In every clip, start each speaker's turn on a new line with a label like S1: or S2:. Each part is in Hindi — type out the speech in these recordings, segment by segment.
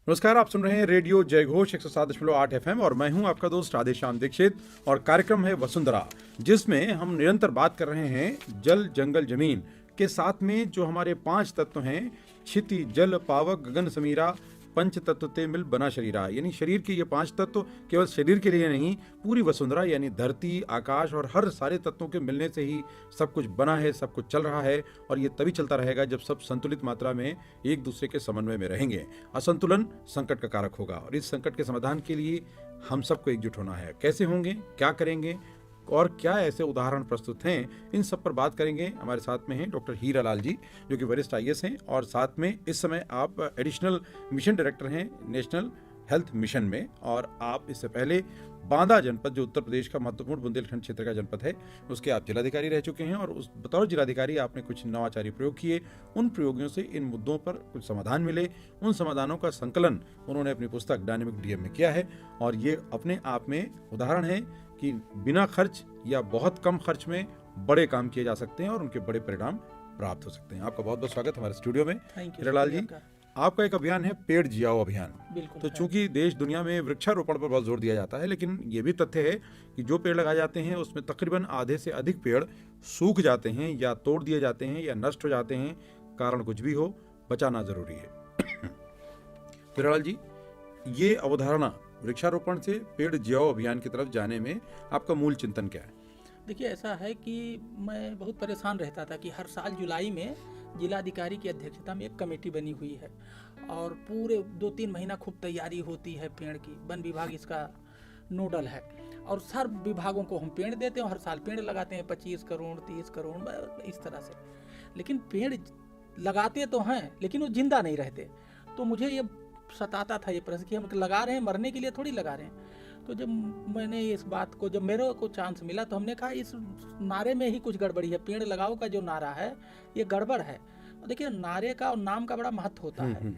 S1: नमस्कार, आप सुन रहे हैं रेडियो जय घोष 107.8 FM और मैं हूं आपका दोस्त राधेश्याम दीक्षित और कार्यक्रम है वसुंधरा, जिसमें हम निरंतर बात कर रहे हैं जल जंगल जमीन के साथ में जो हमारे 5 तत्व हैं, क्षिति जल पावक गगन समीरा पंच तत्व ते मिल बना शरीरा। यानी शरीर के ये 5 तत्व केवल शरीर के लिए नहीं, पूरी वसुंधरा यानी धरती आकाश और हर सारे तत्वों के मिलने से ही सब कुछ बना है, सब कुछ चल रहा है और ये तभी चलता रहेगा जब सब संतुलित मात्रा में एक दूसरे के समन्वय में रहेंगे। असंतुलन संकट का कारक होगा और इस संकट के समाधान के लिए हम सबको एकजुट होना है। कैसे होंगे, क्या करेंगे और क्या ऐसे उदाहरण प्रस्तुत हैं, इन सब पर बात करेंगे। हमारे साथ में हैं डॉक्टर हीरा लाल जी, जो कि वरिष्ठ IAS हैं और साथ में इस समय आप एडिशनल मिशन डायरेक्टर हैं नेशनल हेल्थ मिशन में, और आप इससे पहले बांदा जनपद, जो उत्तर प्रदेश का महत्वपूर्ण बुंदेलखंड क्षेत्र का जनपद है, उसके आप जिलाधिकारी रह चुके हैं और उस बतौर जिलाधिकारी आपने कुछ नवाचारी प्रयोग किए। उन प्रयोगों से इन मुद्दों पर कुछ समाधान मिले, उन समाधानों का संकलन उन्होंने अपनी पुस्तक डायनेमिक DM में किया है और ये अपने आप में उदाहरण है कि बिना खर्च या बहुत कम खर्च में बड़े काम किए जा सकते हैं और उनके बड़े परिणाम प्राप्त हो सकते हैं। आपका बहुत बहुत स्वागत हमारे स्टूडियो में। हीरा लाल जी, आपका एक अभियान है पेड़ जियाओ अभियान। तो चूंकि देश दुनिया में वृक्षारोपण पर बहुत जोर दिया जाता है, लेकिन ये भी तथ्य है कि जो पेड़ लगाए जाते हैं उसमें तकरीबन आधे से अधिक पेड़ सूख जाते हैं या तोड़ दिए जाते हैं या नष्ट हो जाते हैं। कारण कुछ भी हो, बचाना जरूरी है। हीरा लाल जी, ये अवधारणा वृक्षारोपण से पेड़ जियाओ अभियान की तरफ जाने में आपका मूल चिंतन क्या है?
S2: देखिए, ऐसा है कि मैं बहुत परेशान रहता था कि हर साल जुलाई में जिलाधिकारी की अध्यक्षता में एक कमेटी बनी हुई है और पूरे 2-3 महीना खूब तैयारी होती है पेड़ की। वन विभाग इसका नोडल है और सब विभागों को हम पेड़ देते हैं और हर साल पेड़ लगाते हैं 25 करोड़ 30 करोड़ इस तरह से। लेकिन पेड़ लगाते तो हैं लेकिन वो जिंदा नहीं रहते। तो मुझे ये सताता था ये प्रश्न कि हम लगा रहे हैं, मरने के लिए थोड़ी लगा रहे हैं। तो जब मैंने इस बात को, जब मेरे को चांस मिला तो हमने कहा इस नारे में ही कुछ गड़बड़ी है। पेड़ लगाओ का जो नारा है ये गड़बड़ है। देखिए, नारे का और नाम का बड़ा महत्व होता है।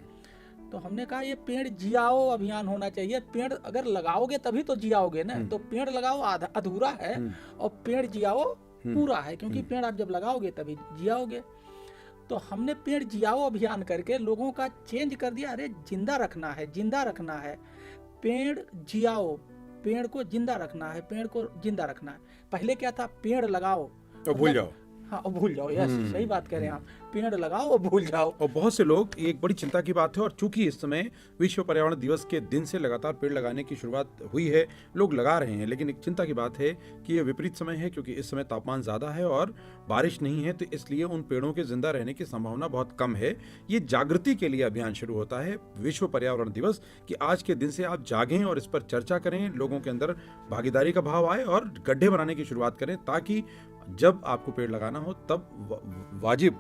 S2: तो हमने कहा ये पेड़ जियाओ अभियान होना चाहिए। पेड़ अगर लगाओगे तभी तो जियाओगे ना। तो पेड़ लगाओ अधूरा है और पेड़ जियाओ पूरा है, क्योंकि पेड़ आप जब लगाओगे तभी जियाओगे। तो हमने पेड़ जियाओ अभियान करके लोगों का चेंज कर दिया। अरे जिंदा रखना है, जिंदा रखना है, पेड़ जियाओ, पेड़ को जिंदा रखना है, पेड़ को जिंदा रखना है। पहले क्या था, पेड़ लगाओ
S1: और भूल जाओ।
S2: हाँ, भूल जाओ। यस, सही बात कह रहे हैं आप, पेड़ लगाओ और भूल जाओ।
S1: और बहुत से लोग, एक बड़ी चिंता की बात है, और चूंकि इस समय विश्व पर्यावरण दिवस के दिन से लगातार पेड़ लगाने की शुरुआत हुई है, लोग लगा रहे हैं, लेकिन एक चिंता की बात है कि ये विपरीत समय है, क्योंकि इस समय तापमान ज़्यादा है और बारिश नहीं है, तो इसलिए उन पेड़ों के जिंदा रहने की संभावना बहुत कम है। ये जागृति के लिए अभियान शुरू होता है विश्व पर्यावरण दिवस, कि आज के दिन से आप जागें और इस पर चर्चा करें, लोगों के अंदर भागीदारी का भाव आए और गड्ढे बनाने की शुरुआत करें, ताकि जब आपको पेड़ लगाना हो तब वाजिब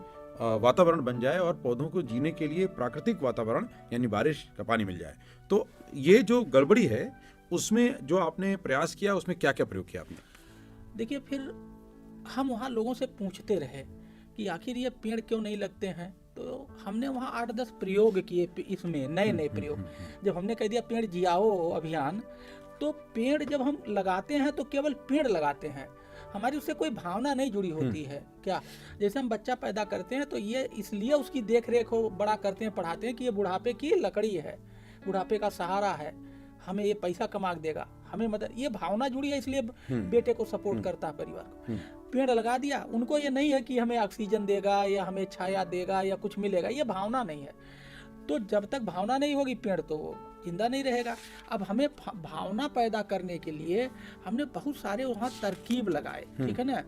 S1: वातावरण बन जाए और पौधों को जीने के लिए प्राकृतिक वातावरण यानी बारिश का पानी मिल जाए। तो ये जो गड़बड़ी है उसमें जो आपने प्रयास किया, उसमें क्या क्या प्रयोग किया आपने?
S2: देखिए, फिर हम वहाँ लोगों से पूछते रहे कि आखिर ये पेड़ क्यों नहीं लगते हैं। तो हमने वहाँ 8-10 प्रयोग किए, इसमें नए प्रयोग। जब हमने कह दिया पेड़ जियाओ अभियान, तो पेड़ जब हम लगाते हैं तो केवल पेड़ लगाते हैं, हमारी उससे कोई भावना नहीं जुड़ी होती है। क्या, जैसे हम बच्चा पैदा करते हैं तो ये इसलिए उसकी देख रेख हो, बड़ा करते हैं, पढ़ाते हैं कि ये बुढ़ापे की लकड़ी है, बुढ़ापे का सहारा है, हमें ये पैसा कमा देगा, हमें मदद, ये भावना जुड़ी है, इसलिए बेटे को सपोर्ट करता है परिवार को। पेड़ लगा दिया, उनको ये नहीं है कि हमें ऑक्सीजन देगा या हमें छाया देगा या कुछ मिलेगा, ये भावना नहीं है। तो जब तक भावना नहीं होगी पेड़ तो जिंदा नहीं रहेगा। अब हमें भावना पैदा करने के लिए हमने बहुत सारे वहाँ तरकीब लगाए, ठीक है ना।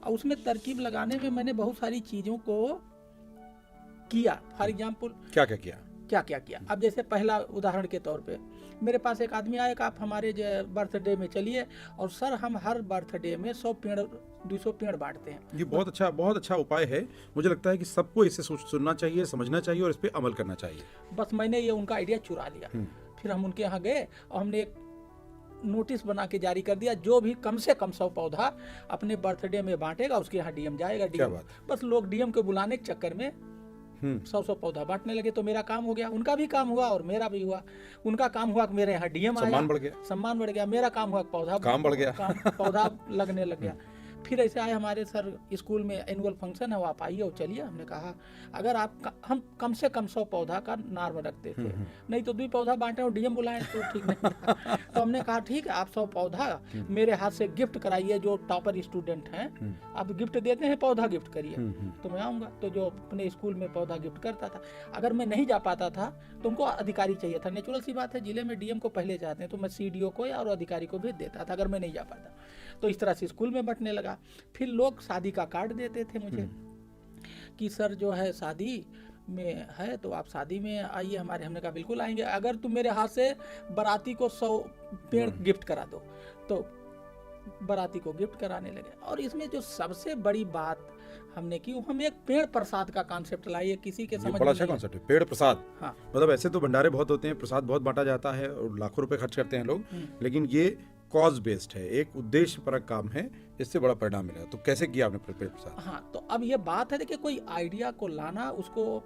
S2: और उसमें तरकीब लगाने में मैंने बहुत सारी चीज़ों को किया। फॉर एग्जाम्पल, क्या क्या किया। अब जैसे पहला उदाहरण के तौर पे मेरे पास एक आदमी आया कि आप हमारे बर्थडे में चलिए और सर हम हर बर्थडे में 100 पेड़ 200 पेड़ बांटते हैं।
S1: ये बहुत अच्छा उपाय है। मुझे लगता है कि सबको इसे सुनना चाहिए, समझना चाहिए और इस पर अमल करना चाहिए।
S2: बस मैंने ये उनका आइडिया चुरा लिया। फिर हम उनके यहाँ गए और हमने एक नोटिस बना के जारी कर दिया, जो भी कम से कम 100 पौधा अपने बर्थडे में बांटेगा उसके यहाँ DM जाएगा। DM बस लोग DM को बुलाने के चक्कर में 100 पौधा बांटने लगे। तो मेरा काम हो गया, उनका भी काम हुआ और मेरा भी हुआ। उनका काम हुआ कि मेरे यहाँ DM आया, सम्मान बढ़ गया। मेरा काम हुआ पौधा काम बढ़ गया, पौधा लगने लग गया। फिर ऐसे आए हमारे सर, स्कूल में एनुअल फंक्शन है, वो आप आइए और चलिए। हमने कहा अगर हम कम से कम 100 पौधा का नार्म रखते थे, नहीं तो 2 पौधा बांटे और डीएम बुलाएं तो ठीक नहीं था। तो हमने कहा ठीक है, आप 100 पौधा मेरे हाथ से गिफ्ट कराइए, जो टॉपर स्टूडेंट हैं आप गिफ्ट देते हैं, पौधा गिफ्ट करिए तो मैं आऊँगा। तो जो अपने स्कूल में पौधा गिफ्ट करता था, अगर मैं नहीं जा पाता था तो उनको अधिकारी चाहिए था। नेचुरल सी बात है, जिले में डीएम को पहले जाते हैं, तो मैं सीडीओ को या और अधिकारी को भेज देता था अगर मैं नहीं जा पाता। तो इस तरह से स्कूल में बंटने लगा। फिर लोग शादी का कार्ड देते थे मुझे कि सर जो है शादी में है तो आप शादी में आइए हमारे। हमने कहा बिल्कुल आएंगे, अगर तुम मेरे हाथ से बाराती को 100 पेड़ गिफ्ट करा दो। तो बाराती को गिफ्ट कराने लगे। और इसमें जो सबसे बड़ी बात हमने की, हम एक पेड़ प्रसाद का कॉन्सेप्ट लाए। किसी के समझ
S1: बड़ा अच्छा कॉन्सेप्ट है, पेड़ प्रसाद।
S2: हाँ,
S1: मतलब ऐसे तो भंडारे बहुत होते हैं, प्रसाद बहुत बांटा जाता है और लाखों रुपए खर्च करते हैं लोग, लेकिन ये कॉज बेस्ड है, एक उद्देश्य परक काम है, इससे बड़ा परिणाम मिलेगा। तो कैसे किया आपने पेड़ प्रसाद?
S2: हाँ, तो अब ये बात है देखिए, कोई आइडिया को लाना, उसको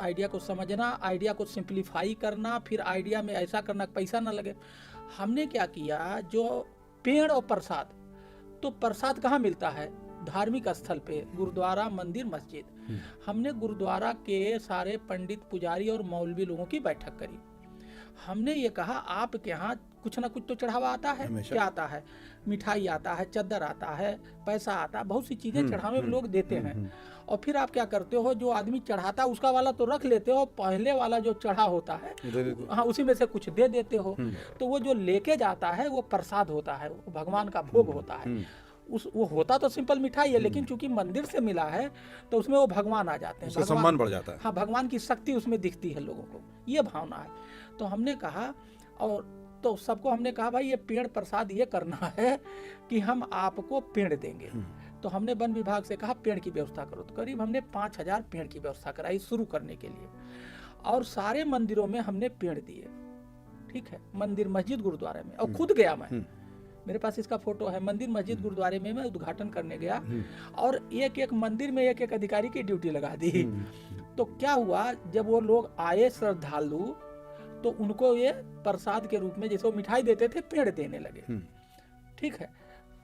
S2: आइडिया को समझना, आइडिया को सिंप्लीफाई करना, फिर आइडिया में ऐसा करना पैसा ना लगे। हमने क्या किया, जो पेड़ और प्रसाद, तो प्रसाद कहाँ मिलता है? धार्मिक स्थल पे, गुरुद्वारा, मंदिर, मस्जिद। हमने गुरुद्वारा के सारे पंडित, पुजारी और मौलवी लोगों की बैठक करी। हमने ये कहा आपके यहाँ कुछ ना कुछ तो चढ़ावा आता है। क्या आता है? मिठाई आता है, चद्दर आता है, पैसा आता है, बहुत सी चीजें चढ़ावे में लोग देते हैं। और फिर आप क्या करते हो, जो आदमी चढ़ाता है उसका वाला तो रख लेते हो, पहले वाला जो चढ़ा होता है हाँ उसी में से कुछ दे देते हो। तो वो जो लेके जाता है वो प्रसाद होता है, वो भगवान का भोग होता है। वो होता तो सिंपल मिठाई है, लेकिन चूंकि मंदिर से मिला है तो उसमें वो भगवान आ जाते हैं,
S1: सम्मान बढ़ जाता है।
S2: हाँ, भगवान की शक्ति उसमें दिखती है लोगों को, ये भावना है। तो हमने कहा, और तो सबको हमने कहा भाई ये पेड़ प्रसाद ये करना है कि हम आपको पेड़ देंगे। तो हमने वन विभाग से कहा पेड़ की व्यवस्था करो। तो करीब हमने 5000 पेड़ की व्यवस्था कराई शुरू करने के लिए, और सारे मंदिरों में हमने पेड़ दिए। ठीक है, मंदिर, मस्जिद, गुरुद्वारे में। और खुद गया मैं, मेरे पास इसका फोटो है, मंदिर, मस्जिद, गुरुद्वारे में मैं उद्घाटन करने गया और एक एक मंदिर में एक एक अधिकारी की ड्यूटी लगा दी। तो क्या हुआ, जब वो लोग आए श्रद्धालु, तो उनको ये प्रसाद के रूप में, जैसे वो मिठाई देते थे, पेड़ देने लगे। ठीक है,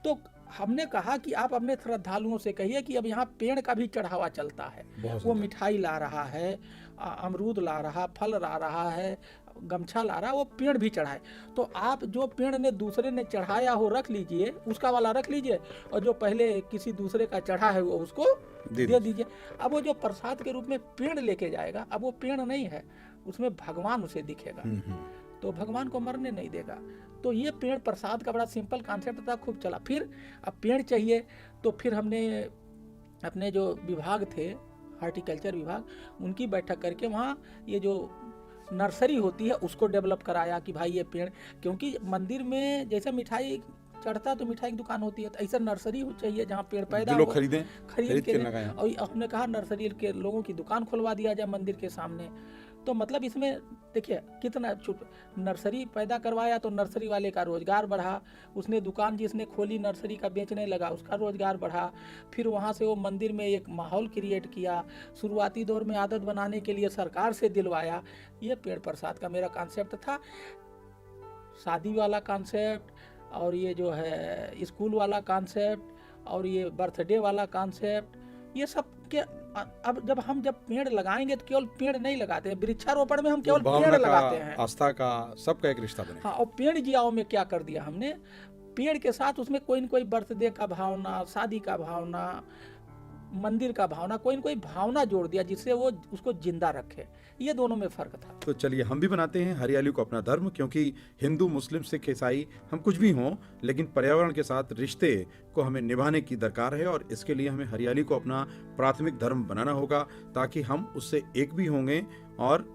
S2: तो हमने कहा कि आप अपने श्रद्धालुओं से कहिए कि अब यहाँ पेड़ का भी चढ़ावा चलता है। वो मिठाई ला रहा है, अमरूद ला रहा, फल ला रहा है, गमछा ला रहा, वो पेड़ भी चढ़ाए। तो आप जो पेड़ ने दूसरे ने चढ़ाया हो रख लीजिए, उसका वाला रख लीजिए, और जो पहले किसी दूसरे का चढ़ा है वो उसको दे दीजिए। अब वो जो प्रसाद के रूप में पेड़ लेके जाएगा, अब वो पेड़ नहीं है, उसमें भगवान उसे दिखेगा, तो भगवान को मरने नहीं देगा। तो ये पेड़ प्रसाद का बड़ा सिंपल कॉन्सेप्ट था, खूब चला। फिर अब पेड़ चाहिए, तो फिर हमने अपने जो विभाग थे, हॉर्टिकल्चर विभाग, उनकी बैठक करके वहाँ ये जो नर्सरी होती है उसको डेवलप कराया कि भाई ये पेड़, क्योंकि मंदिर में जैसे मिठाई चढ़ता तो मिठाई की दुकान होती है, तो ऐसा नर्सरी हो चाहिए जहाँ पेड़ पैदा
S1: लोग खरीद के।
S2: और हमने कहा नर्सरी के लोगों की दुकान खुलवा दिया जाए मंदिर के सामने। तो मतलब इसमें देखिए कितना नर्सरी पैदा करवाया, तो नर्सरी वाले का रोजगार बढ़ा, उसने दुकान जिसने खोली नर्सरी का बेचने लगा, उसका रोजगार बढ़ा। फिर वहाँ से वो मंदिर में एक माहौल क्रिएट किया, शुरुआती दौर में आदत बनाने के लिए सरकार से दिलवाया। ये पेड़ प्रसाद का मेरा कॉन्सेप्ट था, शादी वाला कॉन्सेप्ट, और ये जो है स्कूल वाला कॉन्सेप्ट, और ये बर्थडे वाला कॉन्सेप्ट, ये सब के। अब जब पेड़ लगाएंगे तो केवल पेड़ नहीं लगाते हैं, वृक्षारोपण में हम केवल पेड़ लगाते हैं,
S1: आस्था का सबका एक रिश्ता बने।
S2: हाँ, और पेड़ जियाओं में क्या कर दिया हमने, पेड़ के साथ उसमें कोई न कोई बर्थडे का भावना, शादी का भावना, मंदिर का भावना, कोई न कोई भावना जोड़ दिया जिससे वो उसको जिंदा रखे। ये दोनों में फर्क था।
S1: तो चलिए हम भी बनाते हैं हरियाली को अपना धर्म, क्योंकि हिंदू, मुस्लिम, सिख, ईसाई, हम कुछ भी हों, लेकिन पर्यावरण के साथ रिश्ते को हमें निभाने की दरकार है, और इसके लिए हमें हरियाली को अपना प्राथमिक धर्म बनाना होगा, ताकि हम उससे एक भी होंगे और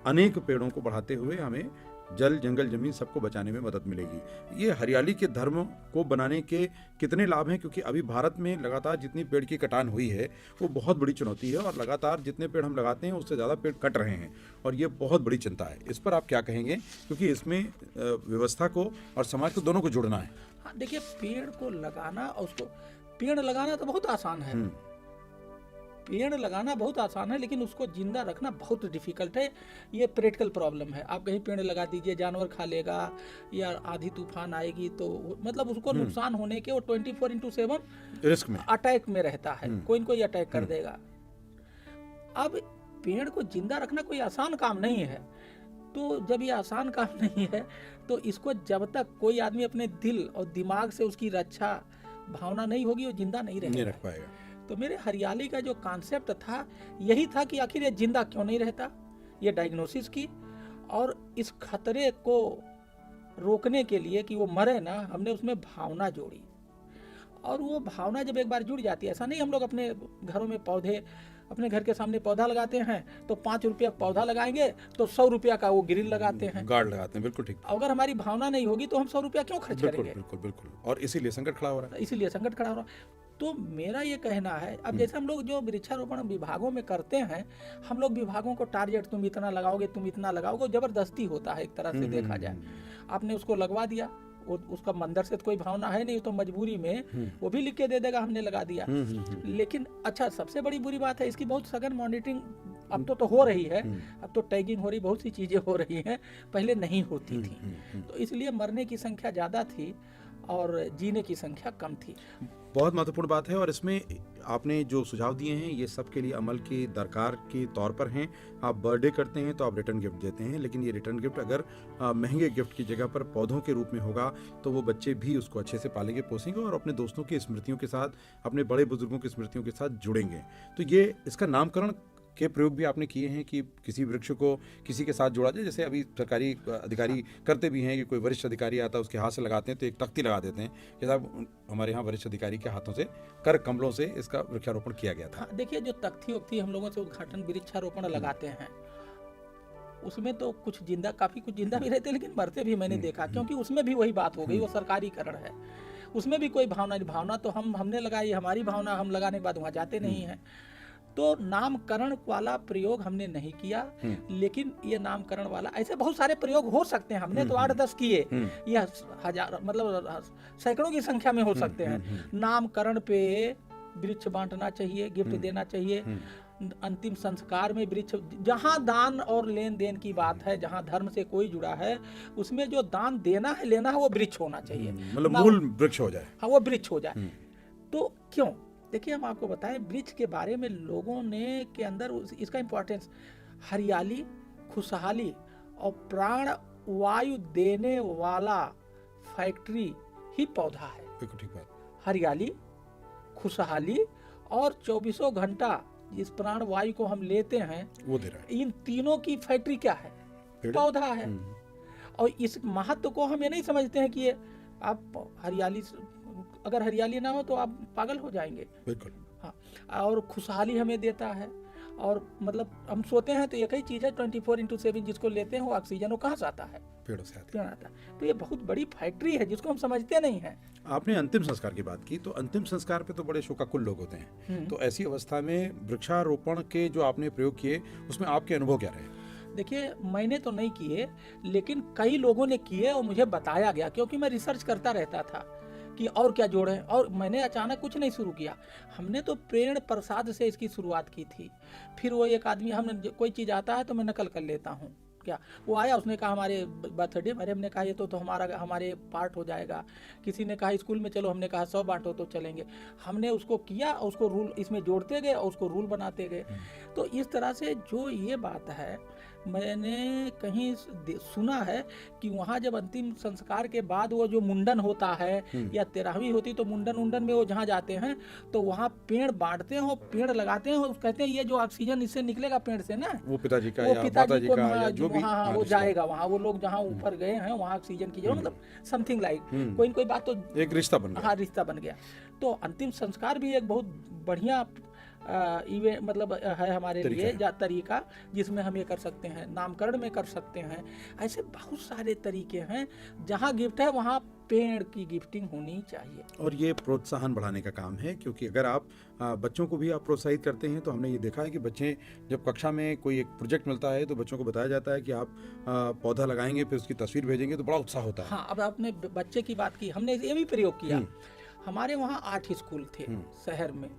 S1: अनेक पेड़ों को बढ़ाते हुए हमें जल, जंगल, जमीन सबको बचाने में मदद मिलेगी। ये हरियाली के धर्म को बनाने के कितने लाभ हैं, क्योंकि अभी भारत में लगातार जितनी पेड़ की कटान हुई है वो बहुत बड़ी चुनौती है, और लगातार जितने पेड़ हम लगाते हैं उससे ज़्यादा पेड़ कट रहे हैं, और ये बहुत बड़ी चिंता है। इस पर आप क्या कहेंगे, क्योंकि इसमें व्यवस्था को और समाज को दोनों को जुड़ना है।
S2: हाँ, देखिए पेड़ को लगाना और उसको, पेड़ लगाना तो बहुत आसान है, पेड़ लगाना बहुत आसान है, लेकिन उसको जिंदा रखना बहुत डिफिकल्ट है। ये प्रैक्टिकल प्रॉब्लम है। आप कहीं पेड़ लगा दीजिए, जानवर खा लेगा या आधी तूफान आएगी तो मतलब उसको नुकसान होने के वो 24/7
S1: रिस्क में,
S2: अटैक में रहता है, कोई न कोई अटैक कर देगा। अब पेड़ को जिंदा रखना कोई आसान काम नहीं है। तो जब ये आसान काम नहीं है तो इसको जब तक कोई आदमी अपने दिल और दिमाग से उसकी रक्षा भावना नहीं होगी, वो जिंदा नहीं
S1: नहीं
S2: रहेगा।
S1: रख पाएगा।
S2: तो मेरे हरियाली का जो कॉन्सेप्ट था यही था कि आखिर ये जिंदा क्यों नहीं रहता, ये डायग्नोसिस की, और इस खतरे को रोकने के लिए कि वो मरे ना, हमने उसमें भावना जोड़ी। और वो भावना जब एक बार जुड़ जाती है, ऐसा नहीं हम लोग अपने घरों में पौधे, अपने घर के सामने पौधा लगाते हैं तो 5 रुपया पौधा लगाएंगे तो 100 रुपया का वो ग्रिल लगाते हैं,
S1: गार्ड लगाते हैं, बिल्कुल ठीक।
S2: अगर हमारी भावना नहीं होगी तो हम 100 रुपया क्यों खर्च
S1: बिल्कुल
S2: करेंगे?
S1: बिल्कुल बिल्कुल, और इसीलिए संकट खड़ा हो रहा है।
S2: इसीलिए संकट खड़ा हो रहा है। तो मेरा ये कहना है, अब जैसे हम लोग जो वृक्षारोपण विभागों में करते हैं, हम लोग विभागों को टारगेट, तुम इतना लगाओगे, तुम इतना लगाओगे, जबरदस्ती होता है एक तरह से देखा जाए। आपने उसको लगवा दिया, उसका मंदिर से तो कोई भावना है नहीं, तो मजबूरी में वो भी लिख के दे देगा हमने लगा दिया। लेकिन अच्छा, सबसे बड़ी बुरी बात है इसकी बहुत सघन मॉनिटरिंग अब तो हो रही है, अब तो टैगिंग हो रही, बहुत सी चीजें हो रही हैं, पहले नहीं होती थी। तो इसलिए मरने की संख्या ज्यादा थी और जीने की संख्या कम थी।
S1: बहुत महत्वपूर्ण बात है, और इसमें आपने जो सुझाव दिए हैं ये सबके लिए अमल की दरकार के तौर पर हैं। आप बर्थडे करते हैं तो आप रिटर्न गिफ्ट देते हैं, लेकिन ये रिटर्न गिफ्ट अगर महंगे गिफ्ट की जगह पर पौधों के रूप में होगा तो वो बच्चे भी उसको अच्छे से पालेंगे, पोसेंगे और अपने दोस्तों की स्मृतियों के साथ, अपने बड़े बुजुर्गों की स्मृतियों के साथ जुड़ेंगे। तो ये इसका नामकरण के प्रयोग भी आपने किए हैं कि किसी वृक्ष को किसी के साथ जोड़ा जाए। जैसे अभी सरकारी अधिकारी करते भी हैं कि कोई वरिष्ठ अधिकारी आता है उसके हाथ से लगाते हैं तो एक तख्ती लगा देते हैं कि साहब हमारे यहाँ वरिष्ठ अधिकारी के हाथों से कर कमलों से इसका वृक्षारोपण किया गया था।
S2: हाँ, देखिए जो तख्ती उक्ति हम लोगों से उद्घाटन वृक्षारोपण लगाते हैं उसमें तो कुछ जिंदा, काफी कुछ जिंदा भी रहते हैं, लेकिन मरते भी मैंने देखा, क्योंकि उसमें भी वही बात हो गई, वो सरकारीकरण है, उसमें भी कोई भावना नहीं। भावना तो हमने लगाई, हमारी भावना, हम लगाने के बाद वहाँ जाते नहीं हैं। तो नामकरण वाला प्रयोग हमने नहीं किया, लेकिन ये नामकरण वाला ऐसे बहुत सारे प्रयोग हो सकते हैं। हमने तो 8-10 किए, ये हजार मतलब सैकड़ों की संख्या में हो सकते हैं। नामकरण पे वृक्ष बांटना चाहिए, गिफ्ट देना चाहिए। अंतिम संस्कार में वृक्ष, जहाँ दान और लेन देन की बात है, जहाँ धर्म से कोई जुड़ा है, उसमें जो दान देना है लेना है वो वृक्ष होना चाहिए,
S1: मतलब मूल वृक्ष हो जाए।
S2: हाँ, वो वृक्ष हो जाए। तो क्यों, देखिए हम आपको बताएं, वृक्ष के बारे में लोगों ने के अंदर इसका इम्पोर्टेंस, हरियाली, खुशहाली और प्राण वायु देने वाला फैक्ट्री ही पौधा है।
S1: बिल्कुल ठीक बात।
S2: हरियाली, खुशहाली और 24 घंटा जिस प्राण वायु को हम लेते हैं
S1: वो दे रहा है।
S2: इन तीनों की फैक्ट्री क्या है? पौधा है। और इस महत्व को हम ये नहीं समझते हैं कि ये आप हरियाली, अगर हरियाली ना हो तो आप पागल हो जाएंगे।
S1: बिल्कुल।
S2: हाँ, और खुशहाली हमें देता है, और मतलब हम सोते हैं तो एक ही चीज़ है, 24/7 जिसको लेते हैं वो ऑक्सीजन, वो कहाँ से आता है?
S1: पेड़ों से
S2: पेड़ आता है। तो ये बहुत बड़ी फैक्ट्री है जिसको हम समझते नहीं हैं।
S1: आपने अंतिम संस्कार की बात की, तो अंतिम संस्कार पे तो बड़े शोकाकुल लोग होते हैं, तो ऐसी अवस्था में वृक्षारोपण के जो आपने प्रयोग किए उसमें आपके अनुभव क्या रहे?
S2: देखिए, मैंने तो नहीं किए, लेकिन कई लोगों ने किए और मुझे बताया गया, क्योंकि मैं रिसर्च करता रहता था कि और क्या जोड़ें, और मैंने अचानक कुछ नहीं शुरू किया। हमने तो प्रेरण प्रसाद से इसकी शुरुआत की थी। फिर वो एक आदमी, हमने कोई चीज़ आता है तो मैं नकल कर लेता हूँ, क्या वो आया, उसने कहा हमारे बर्थडे, मेरे हमने कहा ये तो हमारे पार्ट हो जाएगा। किसी ने कहा स्कूल में चलो, हमने कहा 100 बांटो तो चलेंगे। हमने उसको किया, उसको रूल इसमें जोड़ते गए और उसको रूल बनाते गए। तो इस तरह से जो ये बात है, मैंने कहीं सुना है कि वहाँ जब अंतिम संस्कार के बाद वो जो मुंडन होता है या 13वीं होती, तो मुंडन में वो जहाँ जाते हैं तो वहाँ पेड़ बांटते हैं, पेड़ लगाते हैं, और कहते हैं ये जो ऑक्सीजन इससे निकलेगा पेड़ से ना,
S1: वो पिताजी का
S2: वो
S1: या
S2: पिताजी
S1: माताजी
S2: को
S1: का या जो भी,
S2: हाँ, वो जाएगा वहाँ, वो लोग जहाँ ऊपर गए हैं वहाँ ऑक्सीजन की जरूरत, मतलब समथिंग लाइक कोई न कोई बात, तो
S1: एक रिश्ता बन गया।
S2: हाँ, रिश्ता बन गया। तो अंतिम संस्कार भी एक बहुत बढ़िया इवेंट, मतलब है हमारे लिए तरीका, जिसमें हम ये कर सकते हैं, नामकरण में कर सकते हैं। ऐसे बहुत सारे तरीके हैं, जहाँ गिफ्ट है वहाँ पेड़ की गिफ्टिंग होनी चाहिए।
S1: और ये प्रोत्साहन बढ़ाने का काम है, क्योंकि अगर आप बच्चों को भी आप प्रोत्साहित करते हैं, तो हमने ये देखा है कि बच्चे जब कक्षा में कोई एक प्रोजेक्ट मिलता है तो बच्चों को बताया जाता है कि आप पौधा लगाएंगे, फिर उसकी तस्वीर भेजेंगे, तो बड़ा उत्साह होता है।
S2: हाँ, अब आपने बच्चे की बात की, हमने ये भी प्रयोग किया। हमारे वहाँ 8 स्कूल थे शहर में,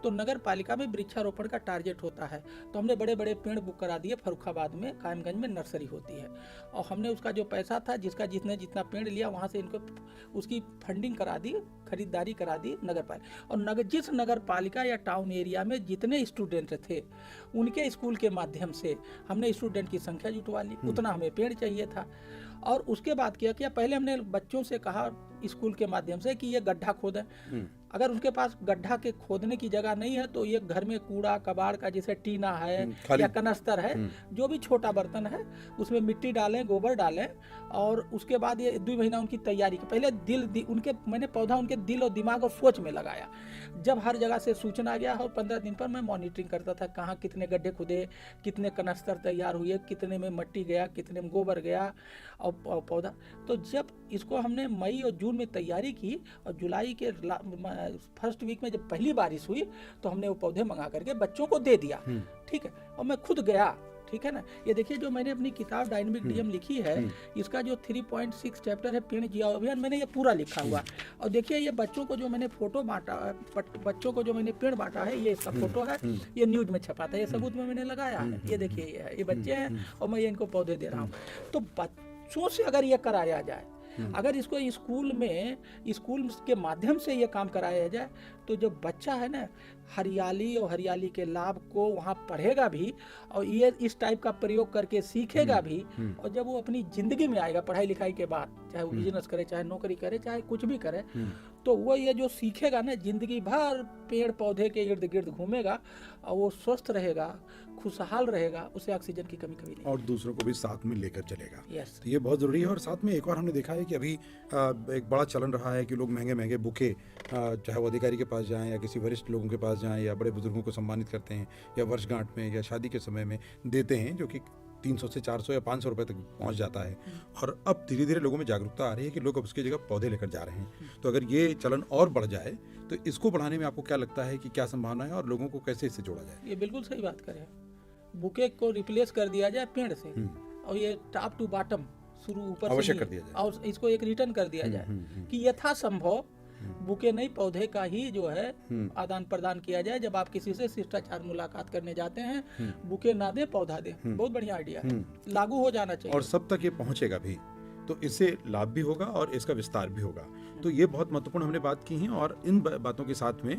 S2: तो नगर पालिका में वृक्षारोपण का टारगेट होता है, तो हमने बड़े बड़े पेड़ बुक करा दिए। फर्रुखाबाद में कायमगंज में नर्सरी होती है, और हमने उसका जो पैसा था, जिसका जिसने जितना पेड़ लिया वहाँ से इनको उसकी फंडिंग करा दी, खरीदारी करा दी नगर पालिका। और जिस नगर पालिका या टाउन एरिया में जितने स्टूडेंट थे उनके स्कूल के माध्यम से हमने स्टूडेंट की संख्या जुटवा ली, उतना हमें पेड़ चाहिए था। और उसके बाद क्या पहले हमने बच्चों से कहा स्कूल के माध्यम से कि ये गड्ढा खोदें। अगर उनके पास गड्ढा के खोदने की जगह नहीं है तो ये घर में कूड़ा कबाड़ का, जैसे टीना है या कनस्तर है, जो भी छोटा बर्तन है उसमें मिट्टी डालें, गोबर डालें, और उसके बाद ये 2 महीना उनकी तैयारी की। पहले मैंने पौधा उनके दिल और दिमाग और सोच में लगाया। जब हर जगह से सूचना गया और 15 दिन पर मैं मॉनिटरिंग करता था, कहाँ कितने गड्ढे खुदे, कितने कनस्तर तैयार हुए, कितने में मिट्टी गया, कितने में गोबर गया और पौधा। तो जब इसको हमने मई और जून में तैयारी की और जुलाई के फर्स्ट वीक में जब पहली बारिश हुई तो हमने वो पौधे मंगा करके बच्चों को दे दिया, ठीक है। और मैं खुद गया, ठीक है ना। ये देखिए जो मैंने अपनी किताब डायनेमिक डीएम लिखी है, इसका जो 3.6 चैप्टर है पेड़ जियाओ अभियान, मैंने ये पूरा लिखा हुआ। और देखिए ये बच्चों को जो मैंने फोटो बांटा, बच्चों को जो मैंने पेड़ बांटा है, ये इसका फोटो है, ये न्यूज में छपा था, ये सबूत में मैंने लगाया है। ये देखिए ये है, ये बच्चे हैं और मैं ये इनको पौधे दे रहा हूँ। तो बच्चों से अगर ये कराया जाए, अगर इसको स्कूल के माध्यम से ये काम कराया जाए, तो जो बच्चा है ना, हरियाली और हरियाली के लाभ को वहाँ पढ़ेगा भी और ये इस टाइप का प्रयोग करके सीखेगा भी। और जब वो अपनी जिंदगी में आएगा पढ़ाई लिखाई के बाद, चाहे वो बिजनेस करे, चाहे नौकरी करे, चाहे कुछ भी करे, तो वो ये जो सीखेगा ना, जिंदगी भर पेड़ पौधे के इर्द गिर्द घूमेगा और वो स्वस्थ रहेगा, खुशहाल रहेगा, उसे ऑक्सीजन की कमी कभी नहीं,
S1: और दूसरों को भी साथ में लेकर चलेगा।
S2: यस,
S1: तो ये बहुत ज़रूरी है। और साथ में एक और हमने देखा है कि अभी एक बड़ा चलन रहा है कि लोग महंगे महंगे बुके, चाहे वो अधिकारी के पास जाएं या किसी वरिष्ठ लोगों के पास जाएं या बड़े बुजुर्गों को सम्मानित करते हैं या वर्षगांठ में या शादी के समय में देते हैं, जो कि 300 से 400 या 500 रुपए तक पहुंच जाता है। और अब धीरे धीरे लोगों में जागरूकता आ रही है कि लोग अब उसकी जगह पौधे लेकर जा रहे हैं। तो अगर ये चलन और बढ़ जाए तो इसको बढ़ाने में आपको क्या लगता है कि क्या संभावना है और लोगों को कैसे इससे जोड़ा जाए?
S2: ये बिल्कुल सही बात करें। बुके को रिप्लेस कर दिया जाए पेड़ से, और ये टॉप टू बॉटम शुरू ऊपर
S1: अवश्य
S2: से
S1: कर दिया जाए,
S2: और इसको एक रिटर्न कर दिया जाए कि यथासंभव बुके नहीं पौधे का ही जो है आदान प्रदान किया जाए। जब आप किसी से शिष्टाचार मुलाकात करने जाते हैं, बुके ना दे पौधा दे। बहुत बढ़िया आइडिया है, लागू हो जाना चाहिए
S1: और सब तक ये पहुंचेगा भी, तो इससे लाभ भी होगा और इसका विस्तार भी होगा। तो ये बहुत महत्वपूर्ण हमने बात की है। और इन बातों के साथ में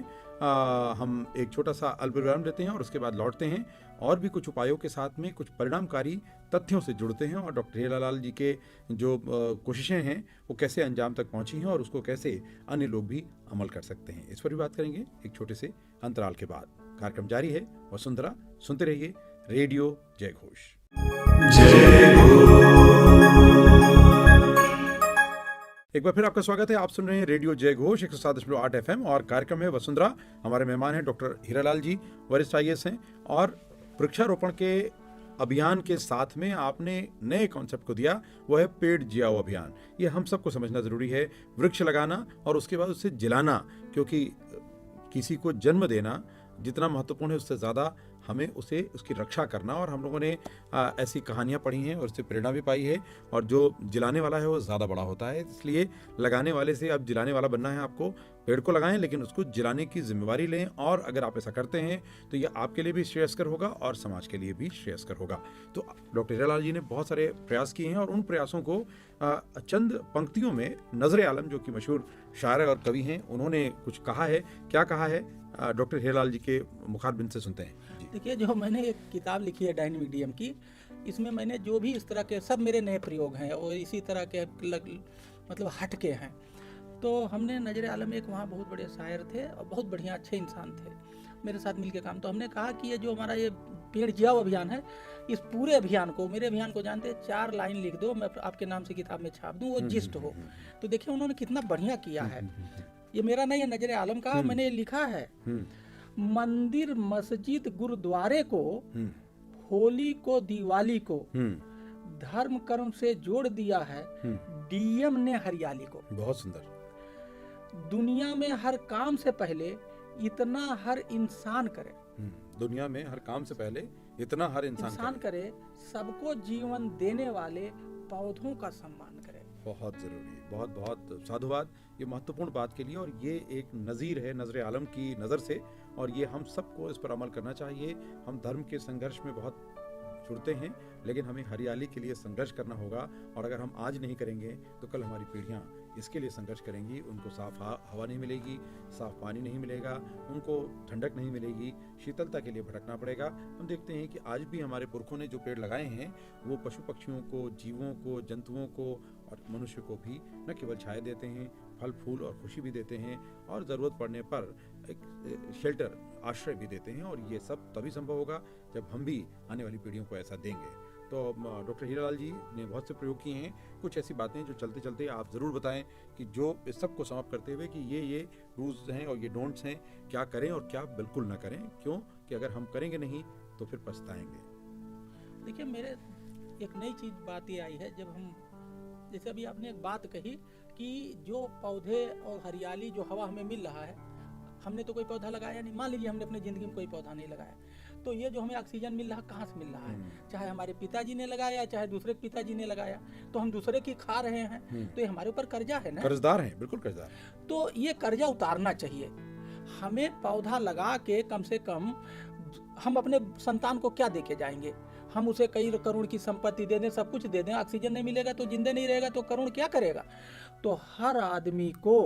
S1: हम एक छोटा सा अल्प विराम लेते हैं और उसके बाद लौटते हैं और भी कुछ उपायों के साथ में कुछ परिणामकारी तथ्यों से जुड़ते हैं और डॉक्टर हीरालाल जी के जो कोशिशें हैं वो कैसे अंजाम तक पहुंची हैं और उसको कैसे अन्य लोग भी अमल कर सकते हैं, इस पर भी बात करेंगे एक छोटे से अंतराल के बाद। कार्यक्रम जारी है वसुंधरा, सुनते रहिए रेडियो जय घोष। एक बार फिर आपका स्वागत है। आप सुन रहे हैं रेडियो जय घोष 107.8 FM और कार्यक्रम है वसुंधरा। हमारे मेहमान हैं डॉक्टर हीरालाल जी, वरिष्ठ IAS हैं, और वृक्षारोपण के अभियान के साथ में आपने नए कॉन्सेप्ट को दिया, वो है पेड़ जियाओ अभियान। ये हम सबको समझना जरूरी है, वृक्ष लगाना और उसके बाद उसे जलाना, क्योंकि किसी को जन्म देना जितना महत्वपूर्ण है उससे ज़्यादा हमें उसे उसकी रक्षा करना। और हम लोगों ने ऐसी कहानियाँ पढ़ी हैं और उससे प्रेरणा भी पाई है। और जो जलाने वाला है वो ज़्यादा बड़ा होता है, इसलिए लगाने वाले से अब जलाने वाला बनना है आपको। पेड़ को लगाएं लेकिन उसको जलाने की जिम्मेवारी लें, और अगर आप ऐसा करते हैं तो ये आपके लिए भी श्रेयस्कर होगा और समाज के लिए भी श्रेयस्कर होगा। तो डॉक्टर हीरालाल जी ने बहुत सारे प्रयास किए हैं और उन प्रयासों को चंद पंक्तियों में नजर आलम, जो कि मशहूर शायर और कवि हैं, उन्होंने कुछ कहा है। क्या कहा है डॉक्टर हीरालाल जी के मुखारबिन से सुनते हैं।
S2: देखिए, जो मैंने एक किताब लिखी है डायनेमिक डीएम की, इसमें मैंने जो भी इस तरह के सब मेरे नए प्रयोग हैं और इसी तरह के मतलब हटके हैं। तो हमने नजर आलम एक वहाँ बहुत बड़े शायर थे और बहुत बढ़िया अच्छे इंसान थे, मेरे साथ मिलके काम। तो हमने कहा कि ये जो हमारा ये पेड़ जियाओ अभियान है, इस पूरे अभियान को, मेरे अभियान को जानते हैं, 4 लाइन लिख दो, मैं आपके नाम से किताब में छाप दूँ, वो जिस्ट हो। तो देखिए उन्होंने कितना बढ़िया किया है। ये मेरा नहीं है, नजर आलम का, मैंने लिखा है। मंदिर मस्जिद गुरुद्वारे को, होली को दिवाली को, धर्म कर्म से जोड़ दिया है डीएम ने हरियाली को।
S1: बहुत सुंदर।
S2: दुनिया में हर काम से पहले इतना हर इंसान करे,
S1: दुनिया में हर काम से पहले इतना हर इंसान करे।
S2: सबको जीवन देने वाले पौधों का सम्मान करे।
S1: बहुत ज़रूरी, बहुत बहुत साधुवाद ये महत्वपूर्ण बात के लिए। और ये एक नज़ीर है नज़र आलम की नज़र से, और ये हम सबको इस पर अमल करना चाहिए। हम धर्म के संघर्ष में बहुत जुड़ते हैं, लेकिन हमें हरियाली के लिए संघर्ष करना होगा। और अगर हम आज नहीं करेंगे तो कल हमारी पीढ़ियाँ इसके लिए संघर्ष करेंगी। उनको साफ हवा नहीं मिलेगी, साफ पानी नहीं मिलेगा, उनको ठंडक नहीं मिलेगी, शीतलता के लिए भटकना पड़ेगा। हम देखते हैं कि आज भी हमारे पुरखों ने जो पेड़ लगाए हैं वो पशु पक्षियों को, जीवों को, जंतुओं को और मनुष्य को भी न केवल छाया देते हैं, फल फूल और खुशी भी देते हैं, और ज़रूरत पड़ने पर एक शेल्टर, आश्रय भी देते हैं। और ये सब तभी संभव होगा जब हम भी आने वाली पीढ़ियों को ऐसा देंगे। तो डॉक्टर हीरालाल जी ने बहुत से प्रयोग किए हैं। कुछ ऐसी बातें जो चलते चलते आप ज़रूर बताएं कि जो इस सब को समाप्त करते हुए कि ये रूल्स हैं और ये डोंट्स हैं, क्या करें और क्या बिल्कुल ना करें, क्यों कि अगर हम करेंगे नहीं तो फिर पछताएंगे।
S2: देखिए, मेरे एक नई चीज़ बात ये आई है, जब हम जैसे अभी आपने एक बात कही कि जो पौधे और हरियाली जो हवा हमें मिल रहा है, हमने तो कोई पौधा लगाया नहीं। मान लीजिए हमने अपनी ज़िंदगी में कोई पौधा नहीं लगाया, तो ये जो हमें ऑक्सीजन मिल रहा है कहाँ से मिल रहा है? चाहे हमारे पिताजी ने लगाया, चाहे दूसरे के पिताजी ने लगाया, तो हम दूसरे की खा रहे हैं, तो ये हमारे ऊपर कर्जा है ना।
S1: कर्जदार हैं, बिल्कुल कर्जदार।
S2: तो ये कर्जा उतारना चाहिए हमें। पौधा लगा के कम से कम हम अपने संतान को क्या दे के जाएंगे? हम उसे कई करोड़ की संपत्ति दे दें, सब कुछ दे दें, ऑक्सीजन नहीं मिलेगा तो जिंदा नहीं रहेगा, तो करोड़ क्या करेगा? तो हर आदमी को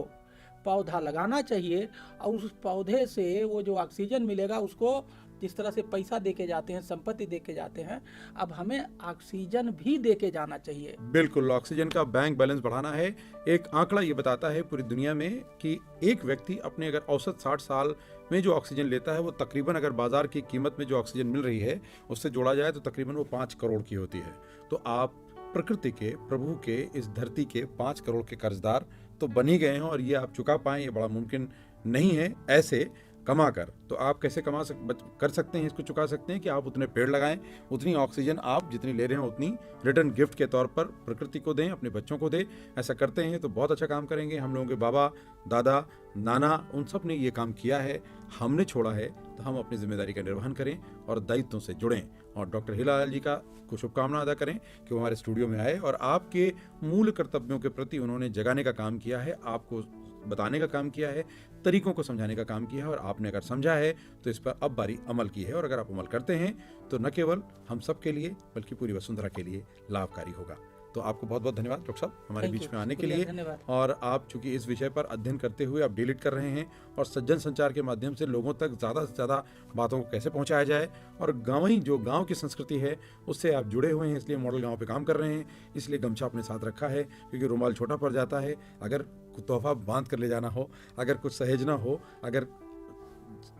S2: पौधा लगाना चाहिए, और उस पौधे से वो जो ऑक्सीजन मिलेगा उसको जिस तरह से पैसा देके जाते हैं, संपत्ति देके जाते हैं, अब हमें ऑक्सीजन भी देके जाना चाहिए।
S1: बिल्कुल, ऑक्सीजन का बैंक बैलेंस बढ़ाना है। एक आंकड़ा ये बताता है पूरी दुनिया में कि एक व्यक्ति अपने अगर औसत 60 साल में जो ऑक्सीजन लेता है वो तकरीबन, अगर बाजार की कीमत में जो ऑक्सीजन मिल रही है उससे जोड़ा जाए तो तकरीबन वो 5 करोड़ की होती है। तो आप प्रकृति के, प्रभु के, इस धरती के 5 करोड़ के कर्जदार तो बन ही गए हैं, और ये आप चुका पाएं ये बड़ा मुमकिन नहीं है ऐसे कमा कर। तो आप कैसे कर सकते हैं, इसको चुका सकते हैं कि आप उतने पेड़ लगाएं, उतनी ऑक्सीजन आप जितनी ले रहे हैं उतनी रिटर्न गिफ्ट के तौर पर प्रकृति को दें, अपने बच्चों को दें। ऐसा करते हैं तो बहुत अच्छा काम करेंगे। हम लोगों के बाबा, दादा, नाना, उन सब ने ये काम किया है, हमने छोड़ा है, तो हम अपनी जिम्मेदारी का निर्वहन करें और दायित्वों से जुड़ें। और डॉक्टर हीरालाल जी को शुभकामना अदा करें कि वो हमारे स्टूडियो में आए और आपके मूल कर्तव्यों के प्रति उन्होंने जगाने का काम किया है, आपको बताने का काम किया है, तरीकों को समझाने का काम किया है, और आपने अगर समझा है तो इस पर अब बारी अमल की है। और अगर आप अमल करते हैं तो न केवल हम सब के लिए बल्कि पूरी वसुंधरा के लिए लाभकारी होगा। तो आपको बहुत बहुत धन्यवाद डॉक्टर साहब हमारे बीच में आने के लिए। और आप चूंकि इस विषय पर अध्ययन करते हुए आप डिलीट कर रहे हैं, और सज्जन संचार के माध्यम से लोगों तक ज़्यादा से ज़्यादा बातों को कैसे पहुंचाया जाए, और गाँव की संस्कृति है उससे आप जुड़े हुए हैं, इसलिए मॉडल गाँव पे काम कर रहे हैं, इसलिए गमछा अपने साथ रखा है, क्योंकि रुमाल छोटा पड़ जाता है। अगर तोहफा बांध कर ले जाना हो, अगर कुछ सहेजना हो, अगर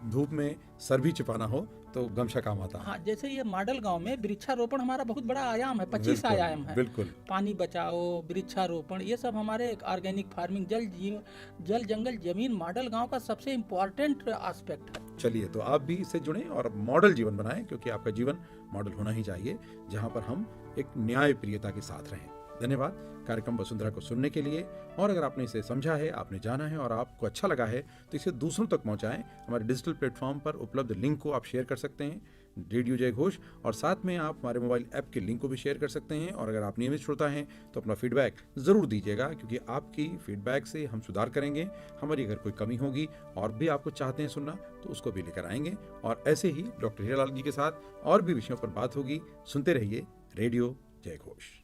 S1: धूप में सर भी छिपाना हो तो गमछा काम आता है।
S2: हाँ, जैसे ये मॉडल गांव में वृक्षारोपण हमारा बहुत बड़ा आयाम है, 25 आयाम है।
S1: बिल्कुल,
S2: पानी बचाओ, वृक्षारोपण, ये सब हमारे ऑर्गेनिक फार्मिंग, जल जंगल जमीन मॉडल गांव का सबसे इम्पोर्टेंट एस्पेक्ट है।
S1: चलिए, तो आप भी इससे जुड़ें और मॉडल जीवन बनाएं, क्योंकि आपका जीवन मॉडल होना ही चाहिए, जहां पर हम एक न्याय प्रियता के साथ रहें। धन्यवाद कार्यक्रम वसुंधरा को सुनने के लिए। और अगर आपने इसे समझा है, आपने जाना है और आपको अच्छा लगा है तो इसे दूसरों तक पहुंचाएं। हमारे डिजिटल प्लेटफॉर्म पर उपलब्ध लिंक को आप शेयर कर सकते हैं, रेडियो जय घोष, और साथ में आप हमारे मोबाइल ऐप के लिंक को भी शेयर कर सकते हैं। और अगर आप नियमित श्रोता हैं तो अपना फीडबैक ज़रूर दीजिएगा, क्योंकि आपकी फीडबैक से हम सुधार करेंगे। हमारी अगर कोई कमी होगी और भी आपको चाहते हैं सुनना तो उसको भी लेकर आएंगे। और ऐसे ही डॉक्टर हीरालाल जी के साथ और भी विषयों पर बात होगी। सुनते रहिए रेडियो जय घोष।